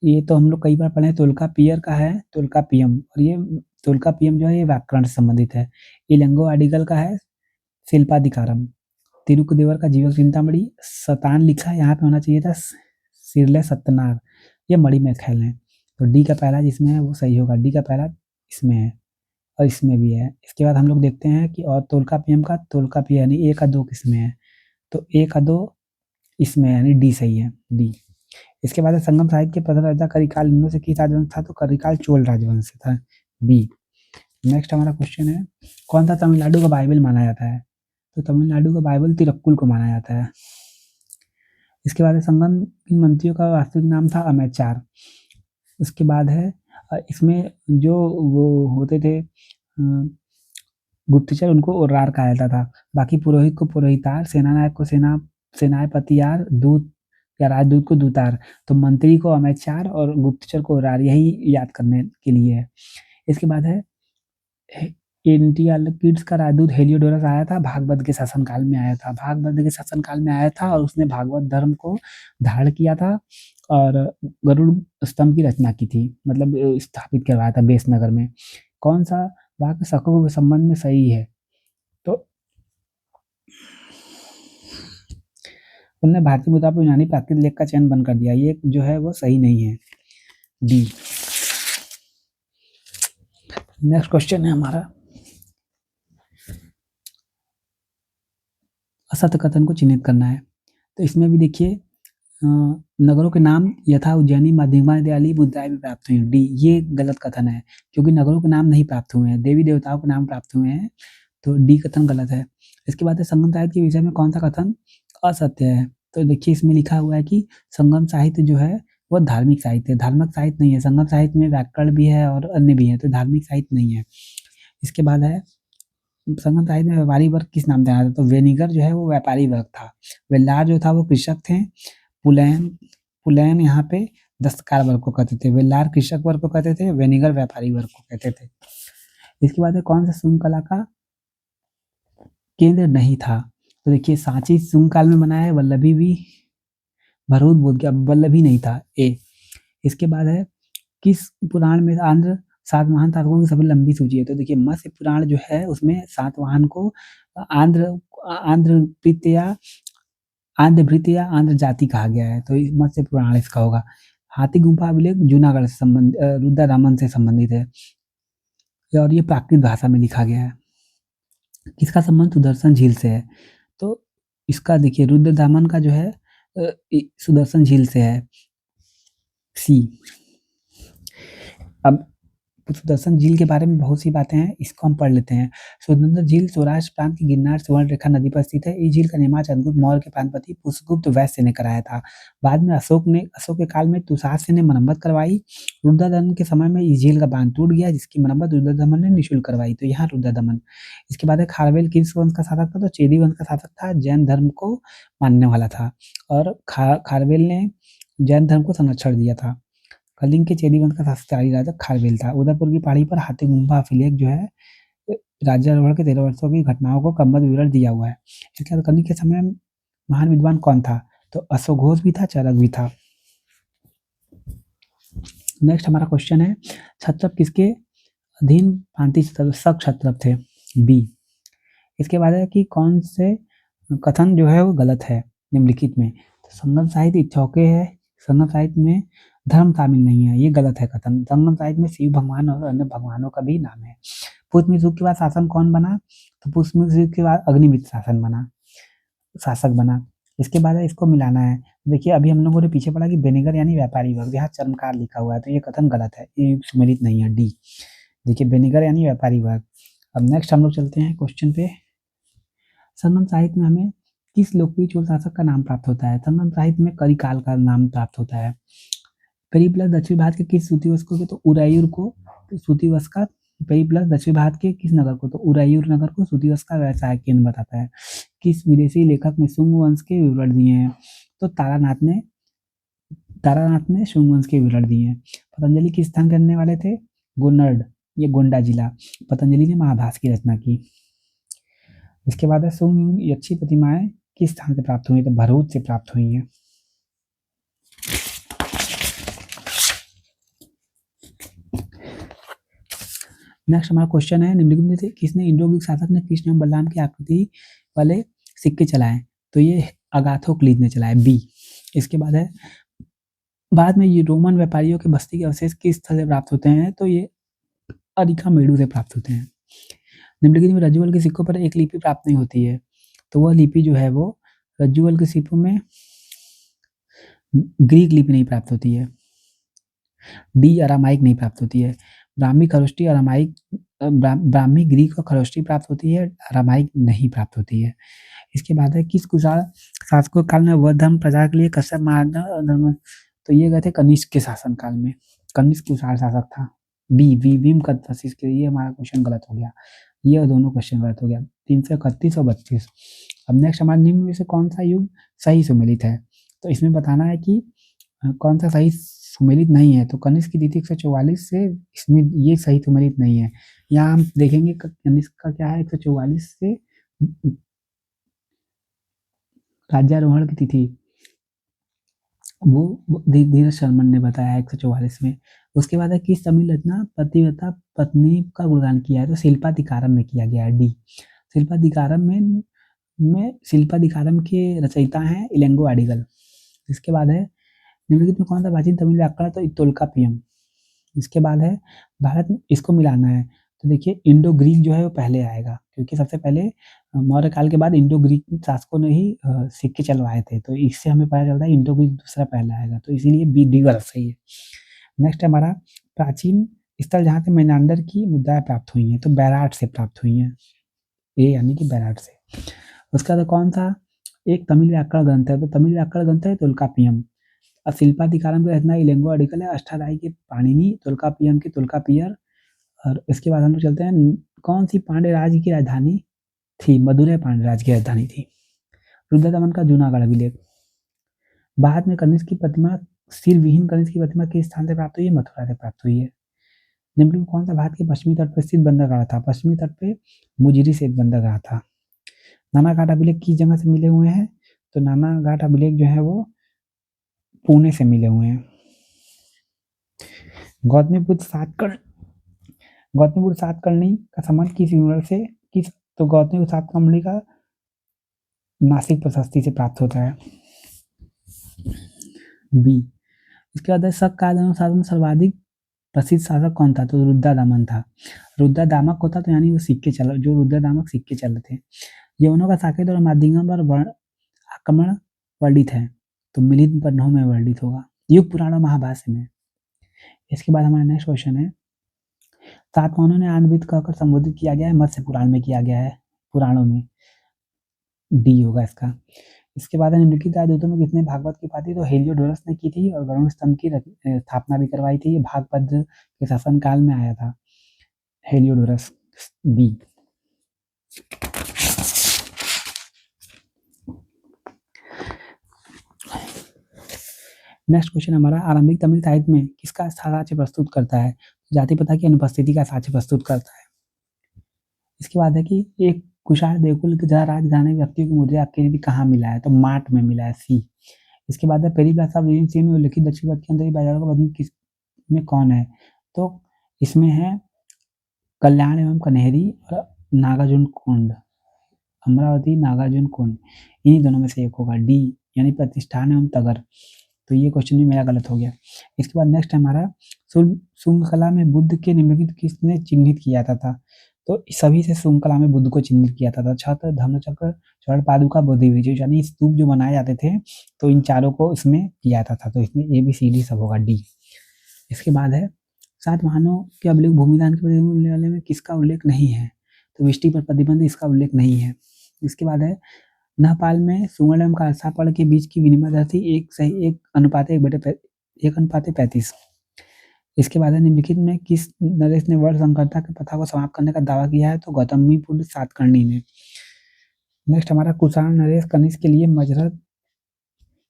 ये तो हम लोग कई बार पढ़े, तोल्कापियर का है तोल्कापियम, और ये तोल्कापियम जो है ये व्याकरण से संबंधित है। इलंगो आडिगल का है शिल्पाधिकारम। तिरुकुदेवर का जीवक चिंतामणि। सतान लिखा, यहाँ पे होना चाहिए था सिरले सत्तनार, ये मणि में ख्याल है। तो डी का पहला जिसमें है वो सही होगा, डी का पहला इसमें है और इसमें भी है। इसके बाद हम लोग देखते हैं कि और तोल्कापियम का तोल्कापिय यानी 1 का 2 किसमें है? तो 1 का 2 इसमें, यानी डी सही है, डी। इसके बाद संगम साहित्य के प्रथम राजा करिकाल इनमें से किस राजवंश था? तो करिकाल चोल राजवंश से था, बी। नेक्स्ट हमारा क्वेश्चन है, कौन सा तमिलनाडु का बाइबल माना जाता है? तो तमिलनाडु का बाइबल तिरुक्कुल को माना जाता है। इसके बाद संगम इन मंत्रियों का वास्तविक नाम था अमेचार। उसके बाद है इसमें जो वो होते थे गुप्तचर, उनको ओर्रार कहा जाता था। बाकी पुरोहित को पुरोहितार, सेनानायक को सेनापतियार, दूत या राजदूत को दूतार। तो मंत्री को अमेचार और गुप्तचर को ओर्रार, यही याद करने के लिए है। इसके बाद है एंटियालकिड्स का राजदूत हेलियोडोरस आया था, भागवत के शासनकाल में आया था। भागवत के शासनकाल में आया था और उसने भागवत धर्म को धारण किया था और गरुड़ स्तंभ की रचना की थी, मतलब स्थापित करवाया था बेसनगर में। कौन सा वाक्य शकों के संबंध में सही है? तो उन्होंने भारतीय मुद्रा पर यूनानी प्राकृत लेख का चयन बंद कर दिया, ये जो है वो सही नहीं है, डी। नेक्स्ट क्वेश्चन है हमारा, असत्य कथन को चिन्हित करना है। तो इसमें भी देखिए नगरों के नाम यथा उज्जैनी, मध्यमा, दयाली, मुद्राएं भी प्राप्त हुई, डी। ये गलत कथन है क्योंकि नगरों के नाम नहीं प्राप्त हुए हैं, देवी देवताओं के नाम प्राप्त हुए हैं, तो डी कथन गलत है। इसके बाद संगम साहित्य के विषय में कौन सा कथन असत्य है? तो देखिए इसमें लिखा हुआ है कि संगम साहित्य जो है वो धार्मिक साहित्य है, धार्मिक साहित्य नहीं है। संगम साहित्य में व्याकरण भी है और अन्य भी है, तो धार्मिक साहित्य नहीं है। इसके बाद है संगम साहित्य में व्यापारी वर्ग किस नाम से आया था? तो वेनिगर जो है वो व्यापारी वर्ग था, वेल्लार जो था वो कृषक थे, पुलैन यहाँ पे दस्तकार वर्ग को कहते थे, वेल्लार कृषक वर्ग को कहते थे, वेनिगर व्यापारी वर्ग को कहते थे। इसके बाद है कौन सा शुंग कला का केंद्र नहीं था? तो देखिए सांची शुंग काल में बना है, वल्लभी भी, भरूच बोध गया, वल्लभी नहीं था, ए। इसके बाद है किस पुराण में आंध्र सातवाहन तारकों की सबसे लंबी सूची है? तो देखिए मत्स्य पुराण जो है उसमें सातवाहन को आंध्र या आंध्र जाति कहा गया है, तो मत्स्य पुराण इसका होगा। हाथी गुम्फा अभिलेख जूनागढ़ से रुद्रदामन से संबंधित है और ये प्राकृत भाषा में लिखा गया है। किसका संबंध सुदर्शन झील से है? तो इसका देखिए रुद्रदामन का जो है सुदर्शन झील से है, सी। अब सुदर्शन झील के बारे में बहुत सी बातें हैं, इसको हम पढ़ लेते हैं। सुदर्शन झील सौराष्ट्र प्रांत की गिरनार सुवर्ण रेखा नदी पर स्थित है। इस झील का निर्माण चंद्रगुप्त मौर्य के प्रांतपति पुष्यगुप्त वैश्य ने कराया था। बाद में अशोक के काल में तुषार ने मरम्मत करवाई। रुद्रदमन के समय में इस झील का बांध टूट गया, जिसकी मरम्मत रुद्रदमन ने निःशुल्क करवाई, तो यहाँ रुद्रदमन। इसके बाद खारवेल किस वंश का शासक था? तो चेदी वंश का शासक था, जैन धर्म को मानने वाला था और खारवेल ने जैन धर्म को संरक्षण दिया था। कलिंग के चेदी वंश का शासक राजा खारवेल था। उदयपुर की पहाड़ी पर हाथी गुम्फा अभिलेख जो है राज्यारोहण के 13 वर्षों की घटनाओं को क्रमबद्ध विवरण दिया हुआ है। इसके बाद कलिंग के समय महान विद्वान कौन था? तो अश्वघोष भी था, चरक भी था। नेक्स्ट हमारा क्वेश्चन है क्षत्रप किसके अधीन प्रांतीय शक क्षत्रप थे, बी। इसके बाद है कि कौन से कथन जो है वो गलत है निम्नलिखित में? तो संगम साहित्य इत्थौके है, संगम साहित्य में धर्म शामिल नहीं है, ये गलत है कथन। संगम साहित्य में शिव भगवान और अन्य भगवानों का भी नाम है। पुष्यमित्र युग के बाद शासन कौन बना? तो पुष्यमित्र युग के बाद अग्निमित्र शासक बना। इसके बाद है इसको मिलाना है। देखिए अभी हम लोगों ने पीछे पढ़ा कि वेनिगर यानी व्यापारी वर्ग, यहाँ चर्मकार लिखा हुआ है, तो ये कथन गलत है, ये सुमेलित नहीं है, डी। देखिए वेनिगर यानी व्यापारी वर्ग। अब नेक्स्ट हम लोग चलते हैं क्वेश्चन पे। संगम साहित्य में हमें किस लोकप्रिय चोल शासक का नाम प्राप्त होता है? संगम साहित्य में करिकाल का नाम प्राप्त होता है। पेरिप्लस दक्षिण भारत के किस सूतिवंश को? तो उरायूर को सूतिवंश का। पेरिप्लस दक्षिण भारत के किस नगर को? तो उरायूर नगर को सूतिवंश का व्यवसाय केंद्र बताता है। किस विदेशी लेखक ने शुंग वंश के विवरण दिए हैं? तो तारानाथ ने शुंग वंश के विवरण दिए हैं। पतंजलि किस स्थान के रहने वाले थे? गोनर्ड, ये गोंडा जिला। पतंजलि ने महाभाष्य की रचना की। इसके बाद है शुंग यक्षी प्रतिमाएं किस स्थान से प्राप्त हुई? तो भरूच से प्राप्त हुई हैं। नेक्स्ट हमारा क्वेश्चन है निम्नलिखित में से किसने इंडो ग्रीक शासक ने कृष्ण एवं बलराम की आकृति वाले सिक्के चलाए? तो ये अगाथोक्लीद ने चलाए, बी। इसके बाद है बाद में ये रोमन व्यापारियों के बस्ती के अवशेष किस स्थल से प्राप्त होते हैं? तो ये अरिका मेडू से प्राप्त होते हैं। निम्नलिखित में रज्जुवल के सिक्कों पर एक लिपि प्राप्त नहीं होती है, तो वह लिपि जो है वो रज्जुवल के सिक्कों में ग्रीक लिपि नहीं प्राप्त होती है, डी। अरामाइक नहीं प्राप्त होती है। ब्राह्मी, खरोष्टी, अरामाइक ब्राह्मी, ग्रीक और खरोष्टी प्राप्त होती है, रामायिक नहीं प्राप्त होती है। इसके बाद है किस कुषाण शासकों काल में वह धर्म प्रचार के लिए कश्यप महाराज, तो ये गए थे कनिष्क के शासन काल में। कनिष्क कुषाण शासक था। भीम का वशिष्ठ, ये हमारा क्वेश्चन गलत हो गया, ये दोनों क्वेश्चन गलत हो गया। 331 और 32। अब नेक्स्ट हमारे निम्न में से कौन सा युग सही सुमेलित है, तो इसमें बताना है कि कौन सा सही सुमेलित नहीं है। तो कनिष्क की तिथि 144 से, इसमें ये सही सुमेलित नहीं है। यहाँ हम देखेंगे कनिष्क का क्या है, 144 से राज्यारोहण की तिथि वो धीरज शर्मन ने बताया 144 में। उसके बाद है किस तमिल रचना पतिव्रता पत्नी का गुणगान किया है, तो शिल्पाधिकारम में किया गया है, डी। शिल्पाधिकारम में शिल्पाधिकारम के रचयिता हैं इलेंगो अडिगल। इसके बाद है निम्नलिखित में कौन सा प्राचीन तमिल व्याकरण, तो तोल्काप्पियम। इसके बाद है भारत में, इसको मिलाना है, तो देखिए इंडो ग्रीक जो है वो पहले आएगा, क्योंकि सबसे पहले मौर्य काल के बाद इंडो ग्रीक शासकों ने ही सिक्के चलवाए थे, तो इससे हमें पता चलता है इंडो ग्रीक दूसरा पहला आएगा, तो इसीलिए बी डी गलत सही है। नेक्स्ट है हमारा प्राचीन स्थल जहाँ से मेनांडर की मुद्राएं प्राप्त हुई हैं, तो बैराट से प्राप्त हुई हैं, ए यानी कि बैराट से। उसका तो कौन सा एक तमिल व्याकरण ग्रंथ है, तो तमिल व्याकरण ग्रंथ है तोल्काप्पियम। अब शिल्पाधिकारम की रचना इलेंगो अडिगल है, अष्टाध्यायी के पाणिनि, तोल्काप्पियम के तोल्काप्पियर। और इसके बाद हम लोग चलते हैं, कौन सी पांड्य राज्य की राजधानी थी, मदुरै पांड्य राज्य की राजधानी थी। रुद्रदमन का जूनागढ़ अभिलेख। बाद में कनिष्क की प्रतिमा, सिर विहीन कनिष्क की प्रतिमा किस स्थान से प्राप्त हुई है, मथुरा से प्राप्त हुई है। निम्नलिखित में कौन सा भारत के पश्चिमी तट पर स्थित बंदरगाह था, पश्चिमी तट पे मुजिरी से एक बंदरगाह था। नाना घाट अभिलेख किस जगह से मिले हुए हैं, तो नाना घाट अभिलेख जो है वो पुणे से मिले हुए हैं। गौतमीपुत्र सातकर्णी का संबंध किस यूनिवर्सिटी से, किस, तो गौतमीपुत्र सातकर्णी का नासिक प्रशस्ति से प्राप्त होता है, बी। इसके बाद शक काल अनुसार में सर्वाधिक प्रसिद्ध शासक कौन था, तो रुद्रदामन था। रुद्रदामक होता तो यानी वो सिक्के चल, जो रुद्रदामक सिक्के चल रहे थे। यवनों का साकेत और माध्यम पर आक्रमण वर्णित है, तो मिलिंद पन्नों में वर्णित होगा, युग पुराण और महाभाष्य में। इसके बाद हमारा नेक्स्ट क्वेश्चन है, सात महीनों ने आनंदवित कहकर संबोधित किया गया है, मत्स्य पुराण में किया गया है, पुराणों में, डी होगा इसका। इसके बाद निम्नलिखित राजदूतों में किसने भागवत की उपाधि, तो हेलियोडोरस ने की थी, और गरुड़ स्तंभ की स्थापना भी करवाई थी, ये भागभद्र के शासन काल में आया था, हेलियोडोरस, बी। नेक्स्ट क्वेश्चन हमारा, आरंभिक तमिल साहित्य में किसका साक्ष्य प्रस्तुत करता है, जाति प्रथा की अनुपस्थिति का साक्ष्य प्रस्तुत करता है। इसके बाद है कि एक कुषाण देवकुल के जहाँ राजघराने व्यक्तियों की मुद्रा आपके लिए कहाँ मिला है, तो माट में मिला है, सी। इसके बाद है पेरीप्लस ऑफ रीजेंट सी में उल्लिखित दक्षिण भारत के अंदर बाजारों का बदल किस में कौन है, तो इसमें है कल्याण एवं कन्हेरी और नागार्जुन कुंड, अमरावती नागार्जुन कुंड, इन्हीं दोनों में से एक होगा, डी, यानी प्रतिष्ठान एवं तगर। तो ये क्वेश्चन भी मेरा गलत हो गया। इसके बाद नेक्स्ट हमारा शुंग कला में बुद्ध के निम्नलिखित किसने चिन्हित किया था, तो सभी से शुंग कला में बुद्ध को चिन्हित किया था, छत्र, धम्मचक्र, स्वर्ण पादुका, बोधिवृक्ष, यानी स्तूप जो बनाए जाते थे, तो इन चारों को इसमें किया था, तो इसमें ए बी सी डी सब होगा, डी। इसके बाद है सात महानों के अभिलेख भूमिदान के मिलने वाले में किसका उल्लेख नहीं है, तो वृष्टि पर प्रतिबंध, इसका उल्लेख नहीं है। इसके बाद है नहपाल में सुवर्ण एवं खालसा के बीच की विनिमय दर थी 1:1:35। इसके बाद निम्नलिखित में किस नरेश ने वर्ण संकरता की प्रथा को समाप्त करने का दावा किया है, तो गौतमीपुत्र सातकर्णी ने। नेक्स्ट हमारा कुषाण नरेश कनिष्क के लिए मजरत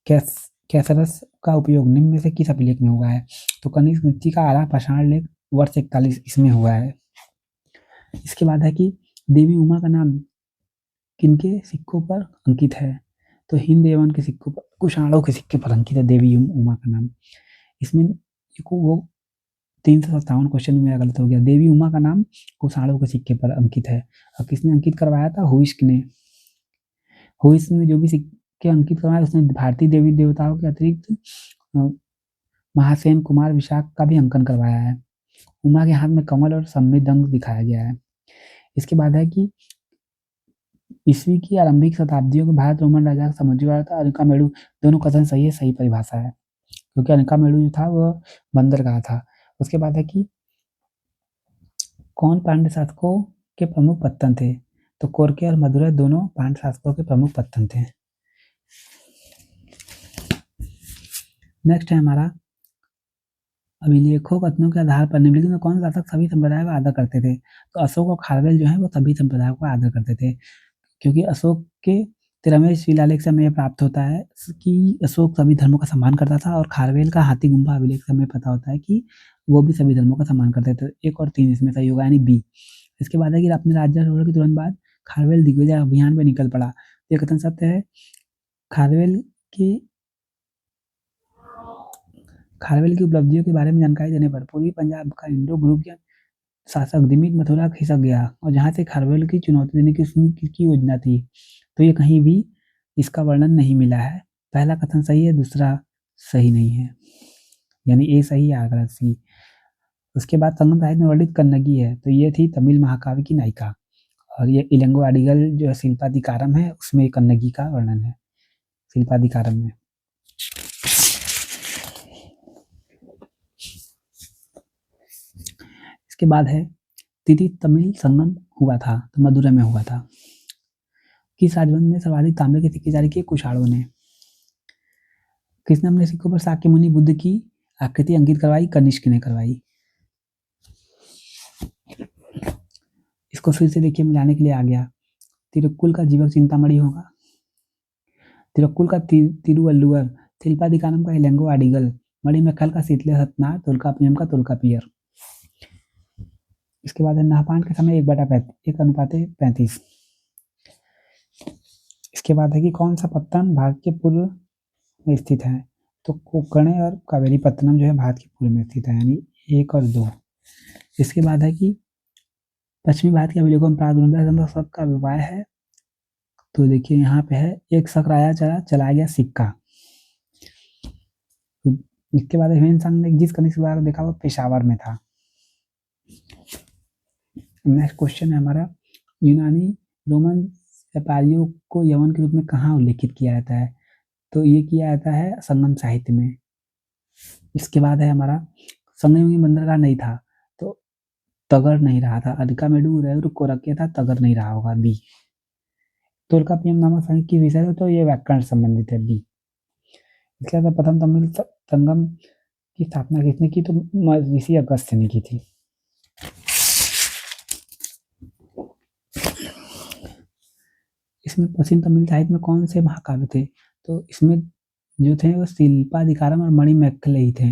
कैसरस का उपयोग निम्न में से किस अभिलेख में हुआ है, तो कनिष्क नीति का आधा पाषाण लेख वर्ष 41 इसमें हुआ है। इसके बाद है कि देवी उमा का नाम किनके सिक्कों पर अंकित है, तो हिंद एवं के सिक्कों पर, कुषाणों के सिक्के पर अंकित है देवी उमा का नाम। इसमें वो 357 क्वेश्चन में मेरा गलत हो गया, देवी उमा का नाम कुषाणों के सिक्के पर अंकित है, और किसने अंकित करवाया था, हुइस्क ने। हुइस्क ने जो भी सिक्के अंकित करवाए उसने भारतीय देवी देवताओं के अतिरिक्त महासेन, कुमार, विशाख का भी अंकन करवाया है। उमा के हाथ में कमल और समृद्ध अंग दिखाया गया है। इसके बाद है कि ईस्वी की आरंभिक शताब्दियों के भारत रोमन राजा का समुद्री वार्ता अनिकामेडु, दोनों कथन सही है, सही परिभाषा है, क्योंकि अनिकामेडु जो था वह बंदरगाह था। उसके बाद है कि कौन पांड्य शासकों के प्रमुख पत्तन थे? तो कोरके और मदुरै दोनों पांड्य शासकों के प्रमुख पत्तन थे। नेक्स्ट है हमारा अभिलेखों कथनों के आधार पर निम्नलिखित में कौन शासक सभी संप्रदायों का आदर करते थे? तो अशोक और खारवेल जो है वो सभी संप्रदायों का आदर करते थे, क्योंकि अशोक के 13वें शिलालेख से हमें यह प्राप्त होता है कि अशोक सभी धर्मों का सम्मान करता था, और खारवेल का हाथी गुम्फा अभिलेख से हमें पता होता है कि वो भी सभी धर्मों का सम्मान करते थे। 1 और 3 इसमें सही होगा, यानी बी। इसके बाद है कि अपने राज्याभिषेक के तुरंत बाद खारवेल दिग्विजय अभियान में निकल पड़ा। ये कथन सत्य है। खारवेल की उपलब्धियों के बारे में जानकारी देने पर पूर्वी पंजाब का इंडो ग्रुप शासक दिमित मथुरा खिसक गया, और जहां से खारवेल की चुनौती देने की उसकी योजना थी। तो ये कहीं भी इसका वर्णन नहीं मिला है। पहला कथन सही है, दूसरा सही नहीं है, यानी ए सही है, गलत सी। उसके बाद संगम साहित्य में वर्णित कन्नगी है, तो ये थी तमिल महाकाव्य की नायिका, और ये इलंगो अडिगल जो शिल्पाधिकारम है उसमें कन्नगी का वर्णन है, शिल्पाधिकारम में। इसके बाद है तिथि तमिल संगम हुआ था, तो मदुरै में हुआ था। किस राजवंश ने सर्वाधिक तांबे के सिक्के जारी किए? कुशाणों ने। किसने अपने सिक्कों पर शाक्य मुनि बुद्ध की आकृति अंकित करवाई? कनिष्क ने करवाई। इसको फिर से देखिए, मिलाने के लिए आ गया। तिरुक्कुल का जीवक चिंतामणि होगा, तिरुक्कुल का तिरुवल्लुवर, शिल्पाधिकारम का इलंगो अडिगल, मणिमक्खल का शीतले सतनाथ, तोल्काप्पियम का तोल्काप्पियर। इसके बाद है नहपान के समय 1/35। इसके बाद है कि कौन सा पत्तन भारत के पूर्व में स्थित है? तो कोंकण और कावेरी पत्तनम जो है भारत के पूर्व में स्थित है, यानी 1 और 2। इसके बाद है कि पश्चिमी भारत के अभिलेखों में प्रागुरुदा शक का विवाह है, तो देखिए यहाँ पे है एक सकराया चलाया गया सिक्का। इसके बाद ह्वेनसांग ने जिस कनिष्क द्वारा देखा वो पेशावर में था। नेक्स्ट क्वेश्चन है हमारा, यूनानी रोमन व्यापारियों को यवन के रूप में कहाँ उल्लेखित किया जाता है? तो ये किया जाता है संगम साहित्य में। इसके बाद है हमारा संगम में बंदरगाह नहीं था, तो तगर नहीं रहा था। अरिकामेडु उदयपुर कोरक्के था, तगर नहीं रहा होगा, बी। तोल्काप्पियम नामक संघ की विषय है, तो ये व्याकरण संबंधित है, बी। इसके बाद प्रथम तमिल संगम की स्थापना किसने की? तो ऋषि अगस्त्य ने की थी। इसमें पश्चिम तमिल साहित्य में कौन से महाकाव्य थे? तो इसमें जो थे वो शिल्पाधिकारम और मणिमेखले ही थे,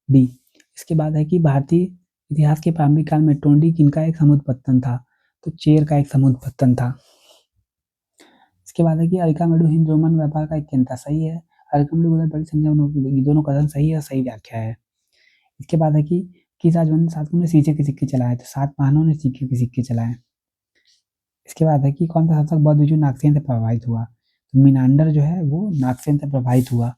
डी। इसके बाद है कि भारतीय इतिहास के प्रारंभिक काल में टोंडी किनका एक समुद्र पत्तन था? तो चेर का एक समुद्र पत्तन था। इसके बाद है कि अरिकामेडु हिंद रोमन व्यापार का एक केंद्र था, सही है। अरिकामेडु बड़ी संख्या में, दोनों कथन सही है, सही व्याख्या है। इसके बाद है कि किस राजवंश शासकों ने सींचे के सिक्के चलाए? तो सातवाहनों ने सींचे के सिक्के चलाए। इसके बाद है कि कौन सा शासक बौद्ध भिक्षु नागसेन से प्रभावित हुआ? तो मीनांडर जो है वो नागसेन से प्रभावित हुआ।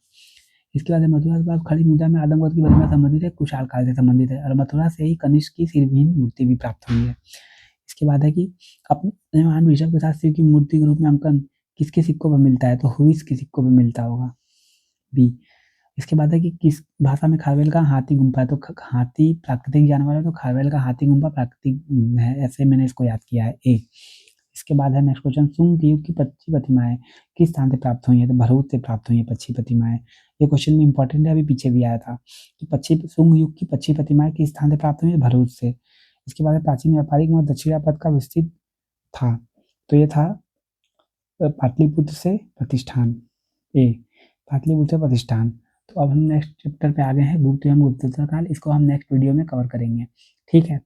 इसके बाद मथुरा के पास खड़ी मुद्रा में आदमगढ़ की प्रतिमा संबंधित है, कुशाल काल से संबंधित है, और मथुरा से ही कनिष्क की सिरविहीन मूर्ति भी प्राप्त हुई है। इसके बाद है कि अपने महान ऋषभ के साथ शिव की मूर्ति के रूप में अंकन किसके सिक्कों पर मिलता है? तो हुइस के सिक्कों पर मिलता होगा, बी। इसके बाद है कि किस भाषा में खारवेल का हाथी गुम्फा है? तो हाथी प्राकृतिक जानवर है, तो खारवेल का हाथी गुम्फा प्राकृतिक है, ऐसे मैंने इसको याद किया है, ए। इसके बाद है नेक्स्ट क्वेश्चन, सुंग के युग की 25 प्रतिमाएं किस स्थान से प्राप्त हुई है? तो भरूच से प्राप्त हुई है 25 प्रतिमाएं। ये क्वेश्चन में इंपॉर्टेंट है, अभी पीछे भी आया था कि सुंग युग की 25 प्रतिमाएं किस स्थान से प्राप्त हुई है? भरूच से। इसके बाद प्राचीन व्यापारिक मत दक्षिणापथ का विस्तृत था, तो ये था पाटलिपुत्र से प्रतिष्ठान, ए। पाटलिपुत्र प्रतिष्ठान। तो अब हम नेक्स्ट चैप्टर पे आ गए हैं, गुप्त एवं गुप्तोत्तर काल। इसको हम नेक्स्ट वीडियो में कवर करेंगे, ठीक है।